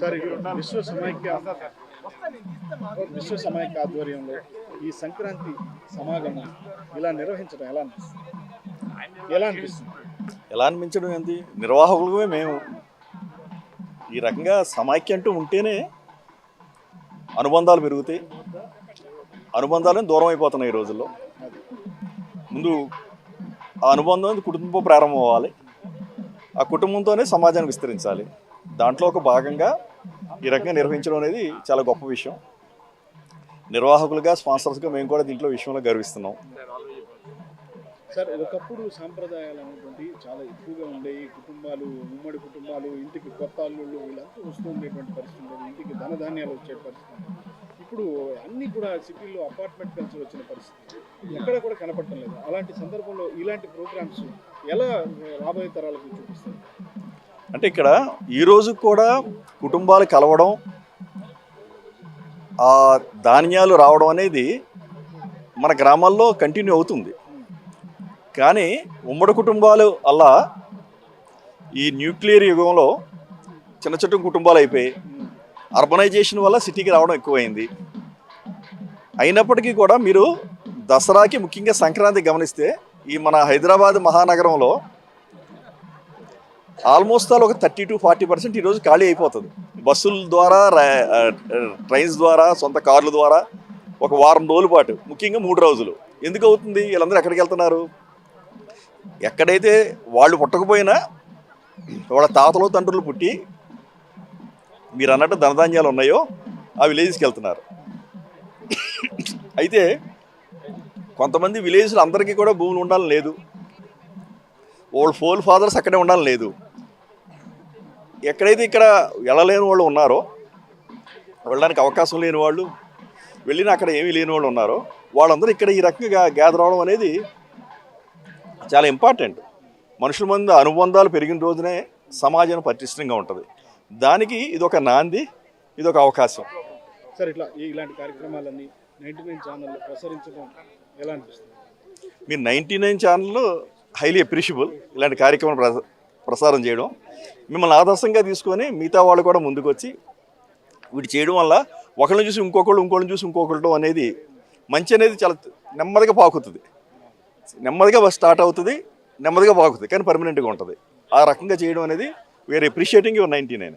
Sir విశ్వ సమైక్య ఆధ్వర్యంలో ఈ సంక్రాంతి సమాగమం ఇలా నిర్వహించడం ఎలా అనిపిస్తుంది? ఎలా అనిపించడం ఏంటి, నిర్వాహకులమే మేము. ఈ రకంగా సమైక్య అంటూ ఉంటేనే అనుబంధాలు పెరుగుతాయి. అనుబంధాలను దూరం అయిపోతున్నాయి ఈ రోజుల్లో. ముందు ఆ అనుబంధం కుటుంబం ప్రారంభం అవ్వాలి. ఆ కుటుంబంతోనే సమాజాన్ని విస్తరించాలి. దాంట్లో ఒక భాగంగా ఈ రకంగా నిర్వహించడం అనేది చాలా గొప్ప విషయం. నిర్వాహకులుగా, స్పాన్సర్స్గా మేము కూడా దీంట్లో విషయంలో గర్విస్తున్నాం. సార్, ఒకప్పుడు సాంప్రదాయాలు అనేటువంటి చాలా ఎక్కువగా ఉండేవి. కుటుంబాలు, ఉమ్మడి కుటుంబాలు, ఇంటికి కొత్త అల్లుళ్ళు వీళ్ళంతా వస్తూ ఉండేటువంటి పరిస్థితి ఉండేది. ఇంటికి ధనధాన్యాలు వచ్చే పరిస్థితి. ఇప్పుడు అన్నీ కూడా సిటీల్లో అపార్ట్మెంట్ కల్చర్ వచ్చిన పరిస్థితి ఎక్కడ కూడా కనపడటం లేదు. అలాంటి సందర్భంలో ఇలాంటి ప్రోగ్రామ్స్ ఎలా రాబోయే తరాలకు చూపిస్తారు? అంటే ఇక్కడ ఈరోజు కూడా కుటుంబాలు కలవడం, ఆ ధాన్యాలు రావడం అనేది మన గ్రామాల్లో కంటిన్యూ అవుతుంది. కానీ ఉమ్మడి కుటుంబాలు అలా ఈ న్యూక్లియర్ యుగంలో చిన్న చిన్న కుటుంబాలు అయిపోయి అర్బనైజేషన్ వల్ల సిటీకి రావడం ఎక్కువైంది. అయినప్పటికీ కూడా మీరు దసరాకి, ముఖ్యంగా సంక్రాంతి గమనిస్తే ఈ మన హైదరాబాద్ మహానగరంలో ఆల్మోస్ట్ ఆల్ ఒక 30 to 40% ఈరోజు ఖాళీ అయిపోతుంది. బస్సుల ద్వారా, ట్రైన్స్ ద్వారా, సొంత కార్ల ద్వారా ఒక వారం రోజుల పాటు, ముఖ్యంగా 3 రోజులు. ఎందుకు అవుతుంది? వీళ్ళందరూ ఎక్కడికి వెళ్తున్నారు? ఎక్కడైతే వాళ్ళు పుట్టకపోయినా వాళ్ళ తాతలు తండ్రులు పుట్టి మీరు అన్నట్టు ధనధాన్యాలు ఉన్నాయో ఆ విలేజెస్కి వెళ్తున్నారు. అయితే కొంతమంది విలేజ్లో అందరికీ కూడా భూములు ఉండాలని లేదు. వాళ్ళ ఫోర్ ఫాదర్స్ అక్కడే ఉండాలని లేదు. ఎక్కడైతే ఇక్కడ వెళ్ళలేని వాళ్ళు ఉన్నారో, వెళ్ళడానికి అవకాశం లేని వాళ్ళు, వెళ్ళినా అక్కడ ఏమీ లేని వాళ్ళు ఉన్నారో వాళ్ళందరూ ఇక్కడ ఈ రకంగా గ్యాదర్ అవడం అనేది చాలా ఇంపార్టెంట్. మనుషుల మధ్య అనుబంధాలు పెరిగిన రోజునే సమాజం పటిష్టంగా ఉంటుంది. దానికి ఇదొక నాంది, ఇదొక అవకాశం. సార్, ఇలాంటి కార్యక్రమాలన్నీ 99 ఛానల్లో ప్రసరించడం ఎలా అనిపిస్తుంది? మీరు 99 ఛానల్లో హైలీ అప్రిషియబుల్ ఇలాంటి కార్యక్రమం ప్రసారం చేయడం. మిమ్మల్ని ఆదర్శంగా తీసుకొని మిగతా వాళ్ళు కూడా ముందుకు వచ్చి వీటి చేయడం వల్ల ఒకళ్ళని చూసి ఇంకొకళ్ళని చూసి ఇంకొకళ్ళు అనేది మంచి అనేది చాలా నెమ్మదిగా పాకుతుంది. నెమ్మదిగా స్టార్ట్ అవుతుంది, నెమ్మదిగా పాకుతుంది, కానీ పర్మనెంట్గా ఉంటుంది. ఆ రకంగా చేయడం అనేది వీఆర్ అప్రిషియేటింగ్ యువర్ 99.